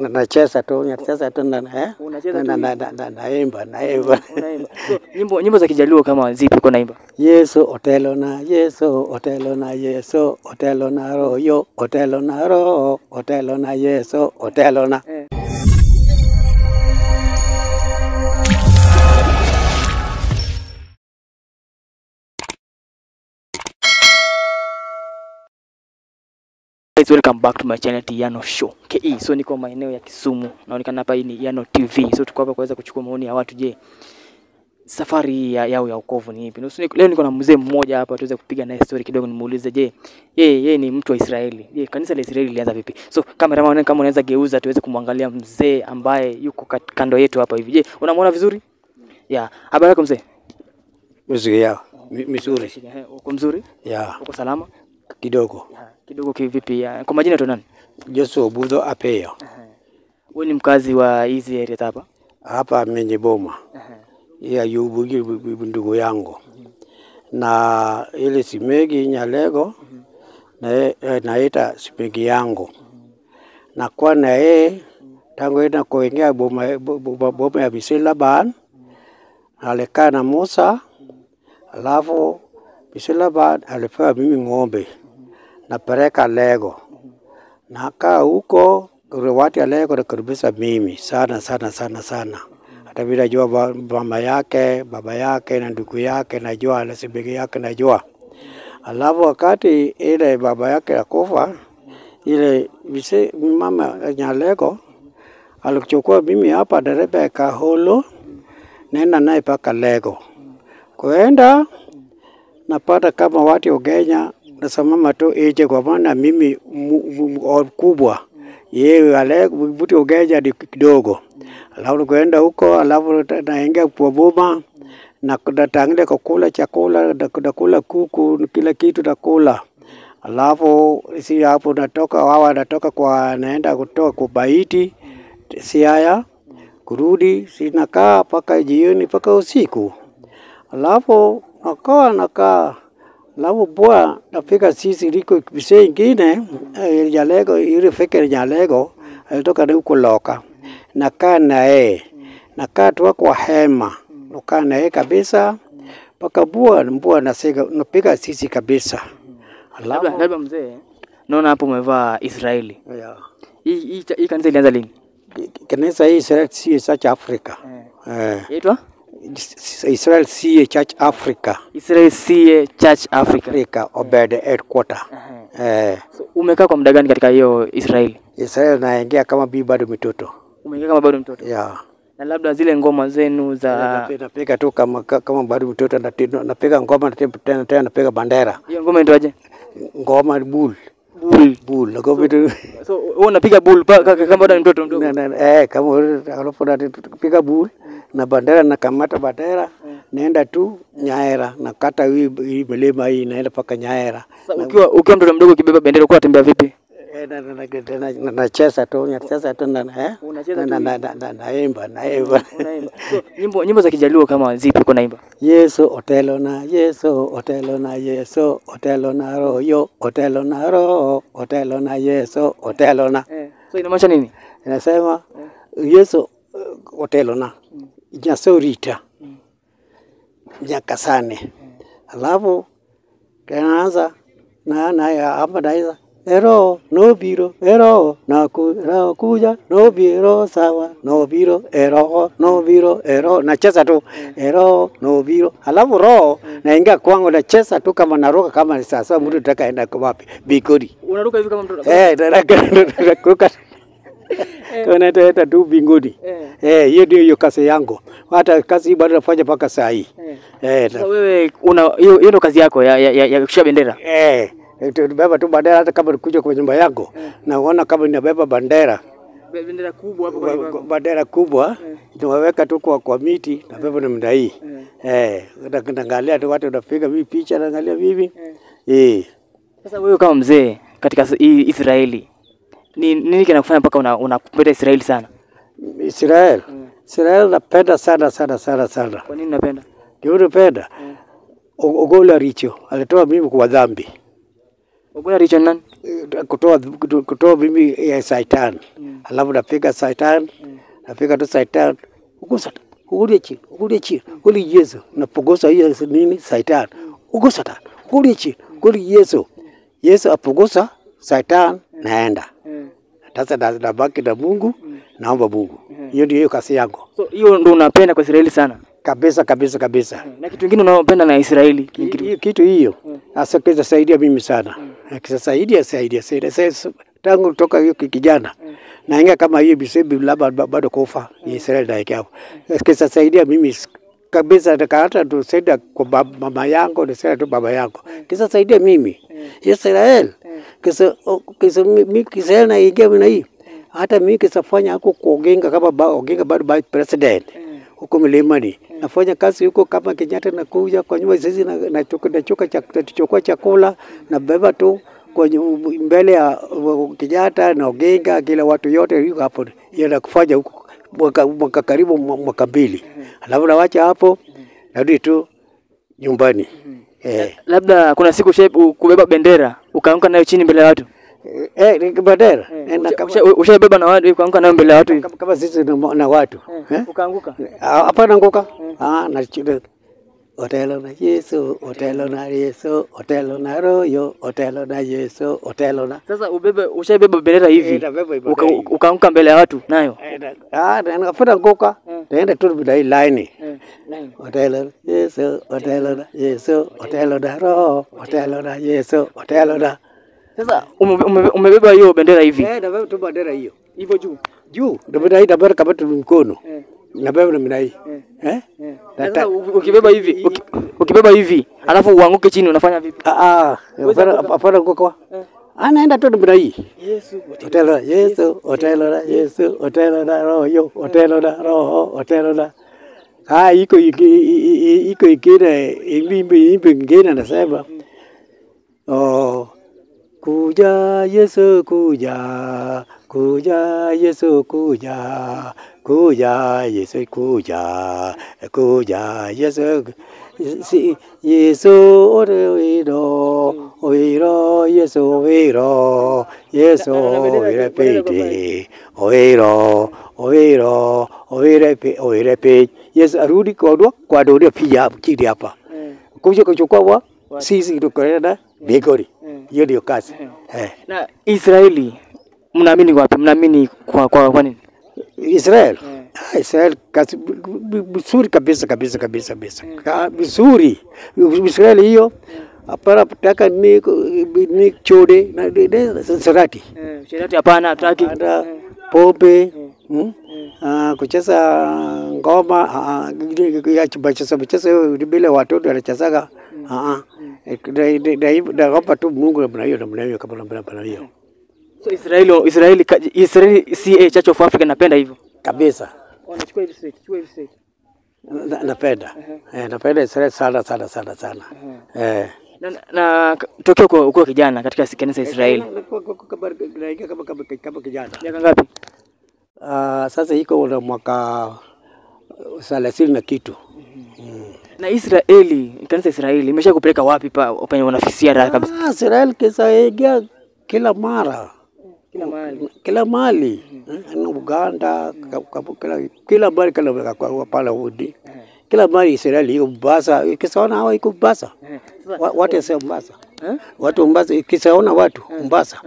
Nacheza tu naimba. So, nyimbo za Kijaluo kama zipi uko naimba? Yesu otelo na Yesu otelo na Yesu otelo na royo otelo na ro otelo na Yesu otelo na Guys, welcome back to my channel Yano Show. KE, so niko maeneo ya Kisumu. Naonekana hapa hii ni Yano TV. So tuko hapa kuweza kuchukua maoni ya watu. Je, safari yao ya wokovu ni ipi? Leo niko na mzee mmoja hapa tuweze kupiga naye story kidogo, nimuulize je, yeye ni mtu wa Israeli. Je, kanisa la Israeli lilianza vipi? So cameraman, kama unaweza geuza tuweze kumwangalia mzee ambaye yuko kando yetu hapa hivi. Je, unamuona vizuri? Yeah. Habari yako mzee? Mzuri yao. Mzuri. Uko mzuri? Yeah. Uko salama? Kidogo. Kidogo kivipi? Kwa majina tu nani? Joshua Budo Apeyo. Wewe ni mkazi wa hizi area hapa? Hapa mwenye boma. Ya yubu ndugu yangu. Na ile simegi Nyalego naita simegi yangu. Na kwa na tangu ina kuingia boma ya Bisilaban. Alikaa na Musa. Alafu Bisilaban alipewa mimi ng'ombe. Napeleka Lego. Nakaa huko watu ya Lego nakaribisha mimi sana. Hata bila jua mama yake, baba yake na ndugu yake najua, na sibigi yake najua. Alafu wakati ile baba yake akufa, ile mama ya Lego alichukua mimi hapa dereva ya Kaholo, nenda naye paka Lego. Kuenda napata kama watu wa Kenya nasamama tu eje kwa maana mimi kubwa. Yeye Alego mtu wa Kenya ni kidogo. Alafu kuenda huko, alafu naingia kwa boma na kutangalia kukula chakula, nakula kuku, kila kitu nakula. Alafu si hapo natoka wao natoka kwa naenda kutoka kwa Baiti Siaya kurudi sinakaa paka jioni paka usiku. Alafu nakaa Alafu bwa napika sisi liko kibise ingine ya Lego ile fikiri ya Lego alitoka huko Loka. Nakaa nakaa tu kwa hema. Nakaa naye kabisa paka bwa napika sisi kabisa. Labda mzee, naona hapo umevaa Israeli. Yeah. Hii kanisa ilianza lini? Kanisa hii Israel Church Africa. Inaitwa Israel Church Africa. Israel Church Africa. Obed headquarter. So, umekaa kwa muda gani katika hiyo Israeli? Israel naingia kama bibi bado mtoto. Umeingia kama bado mtoto? Yeah. Na labda zile ngoma zenu za napiga tu kama bado mtoto napiga ngoma tena napiga bandera. Hiyo ngoma inaitwaje? Ngoma bull. So wewe unapiga bull kama bado mtoto mdogo? Kama alafu napiga bull na bandera na kamata bandera naenda tu Nyaera nakata hii milima hii naenda paka Nyaera. Ukiwa mtoto mdogo ukibeba bendera uko unatembea vipi? Nacheza tu naimba. So, nyimbo za Kijaluo kama zipi uko naimba? Yesu otelo na Yesu otelo na Yesu otelo na royo otelo na ro otelo na Yesu otelo na. So inamaanisha nini? Inasema Yesu otelo na Nyasorita Nyakasane. Alafu tunaanza na hapa daisa ero no biro ero na kuja no biro sawa no biro ero nacheza tu ero no biro. Alafu roho naingia kwangu nacheza tu kama naruka kama sasa mtu atakaenda kwa wapi bikodi. Unaruka hivi kama mtoto? Naruka Kuna teta tu binguni. Hiyo ndio kazi yangu. Hata kazi bado nafanya paka saa hii. Sasa wewe hiyo ndio kazi yako ya kushika bendera? Beba tu bandera hata kama nikuja kwa nyumba yako. Naona kama ninabeba bandera. Bendera kubwa hapo kwa bandera kubwa. Tunaweka tu kwa miti na beba na mda hii. Naangalia tu watu wanapiga picha naangalia bibi. Sasa wewe kama mzee katika Israeli nini kinakufanya mpaka unapenda Israeli sana? Israeli napenda sana. Kwa nini unapenda? Ndio unapenda? Ogola Richo alitoa mimi kwa dhambi. Ogola Richo nani? kutoa mimi ya Satan. Alafu napiga Satan, napiga tu Satan. Ugusa, ugulie chini, uli Yesu. Napogosa hiyo nini Satan. Ugusa ta, uli chini, uli Yesu. Yesu apogosa Satan naenda. Sasa nabaki na Mungu, naomba Mungu. Hiyo ndio kazi yangu. So hiyo ndio unapenda kwa Israeli sana? Kabisa. Na kitu kingine unapenda na Israeli? Kitu hiyo. Sasa kisa saidia mimi sana. Kisa saidia. Tangu toka hiyo kijana. Na inga kama hiyo bisebi labda bado kufa Israeli na yake hapo. Kisa saidia mimi kabisa, hata tusaidia kwa mama yangu, nisaidia tu baba yangu. Kisa saidia mimi. Israeli. Kisa mimi kisa na ingia mimi na hii. Hata mimi kisa fanya huko kuogenga kama ogenga bado president. Huko Milimani. Nafanya kazi huko kama Kenyatta, nakuja kwa nyumba sisi nachukua chakula na beba tu kwa mbele ya Kenyatta na Oginga, kila watu yote yuko hapo. Yeye kufanya huko mwaka karibu mwaka 2. Alafu nawacha hapo narudi tu nyumbani. Labda kuna siku kubeba bendera ukaanguka nayo chini mbele ya watu? Ni bendera. Ushabeba na watu ukaanguka nayo mbele ya watu kama sisi na watu? Ukaanguka? Hapana, anguka. Na chini. Otelo na Yesu, otelo na Yesu, otelo na Royo, otelo na Yesu, otelo na. Sasa ushabeba bendera hivi ukaanguka mbele ya watu nayo? Nafuna anguka. Naenda tu bila hii line. Otelo na Yesu, otelo na Yesu, otelo na Roho, otelo na Yesu, otelo na. Sasa umebeba hiyo bendera hivi? Nabeba tu bendera hiyo. Hivyo juu. Nabeba hii nabeba kama tu mkono. Nabeba na mimi. Sasa ukibeba hivi alafu uanguke chini unafanya vipi? Hapana ngoko. Anaenda tu na hii. Yesu, otelo na Yesu, otelo na Yesu, otelo na Roho, otelo na Roho, otelo na. Iko ikine ingine nasema. Kuja Yesu kuja Yesu kuja Yesu kuja Yesu Yesu oiro Yesu oiro irepete oiro Yesu arudi kwa doria pia chini hapa kuja kuchukua sisi tukaenda Bigori. Hiyo ndio kazi. Na Israeli mnaamini wapi? Mnaamini kwa nini? Israel. Israel kazi vizuri kabisa. Vizuri. Israeli hiyo hapana kutaka ni chode na sarati. Sarati hapana hataki. Pombe. Kucheza ngoma kucheza bila watoto wanachezaga. Hapa tu Mungu namna hiyo kama namna hiyo. So Israeli si Church of Africa napenda hivyo. Kabisa. Wanachukua hivi straight. Napenda. Napenda Israeli sana. Na tokea uko kijana katika kanisa Israeli. Kama kijana. Miaka ngapi? Sasa iko na mwaka 30 na kitu. Na Israeli, kanisa Israeli imesha kupeleka wapi penye unafisia kabisa? Israeli kisaidia kila mara. Kila mahali. Uganda, kila mahali kala pala udi. Kila mahali Israeli iko Mombasa, kisaona hawa iko Mombasa. Watu wa Mombasa. Watu Mombasa kisaona watu Mombasa.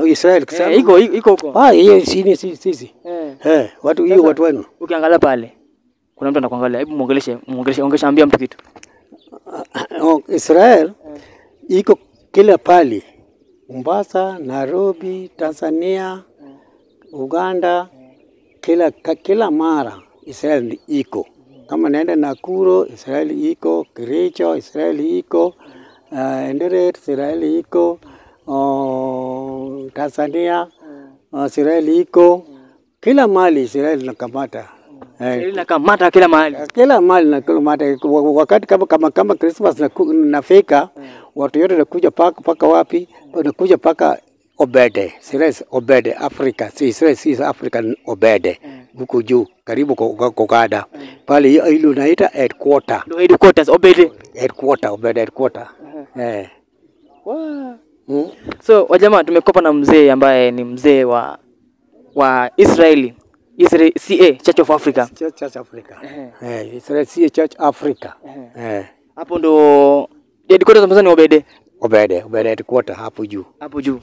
Israeli kisaona iko huko. Hiyo sisi. Watu hiyo watu wenu. Ukiangalia pale kuna mtu anakuangalia, hebu muongeleshe, ongesha mtu kitu. Israel iko kila pali. Mombasa, Nairobi, Tanzania, Uganda, kila mara Israel iko. Kama naenda Nakuru, Israel iko, Kericho, Israel iko, Eldoret, Israel iko, Tanzania, Israel iko. Kila mahali Israel nakamata. Nakamata kila mahali. Kila mahali nakamata. Wakati kama Christmas nafika, watu yote wanakuja paka wapi? Wanakuja paka Obede. Israel Obede, Africa. Israel si African Obede. Huko juu, karibu kwa Uganda. Pale hilo naita headquarters. Headquarters Obede. Obede headquarters. Wow. So wajamaa tumekopa na mzee ambaye ni mzee wa Israeli CA Church of Africa. Church Africa. Israel CA Church Africa. Hapo ndo headquarters za mzani Obede headquarters hapo juu. Hapo juu.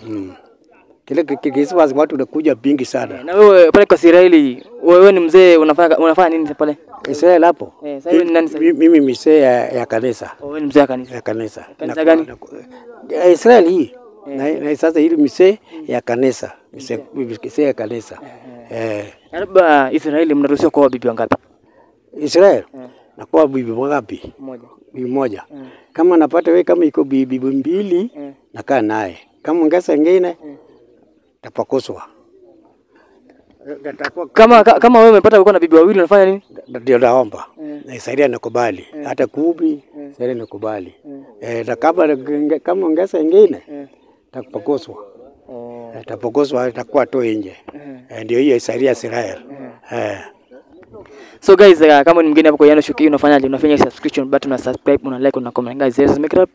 Kile Christmas watu wanakuja bingi sana. Na wewe pale kwa Israeli, wewe ni mzee unafanya nini pale? Israel hapo? Sasa wewe ni nani sasa? Mimi mzee ya kanisa. Wewe ni mzee wa kanisa. Ya kanisa. Kanisa gani? Israel hii. Na sasa hili mzee ya kanisa. Mzee ya kanisa. Labda Israeli mnaruhusiwa kwa bibi wangapi? Israel? Na kwa bibi wangapi? Bibi moja. Kama napata wewe kama iko bibi mbili nakaa naye. Kama ongeza nyingine tapakoswa. Kama wewe umepata uko na bibi wawili unafanya nini? Ndio naomba. Na Israeli nakubali. Hata kubi Israeli nakubali. Na kama ongeza nyingine tapakoswa. Tapakoswa itakuwa to nje. Ndio hiyo Israel. So guys, kama ni mgeni hapo kwa Yano Show, unafanya subscription button na subscribe, una like, una comment guys. Let's make it up.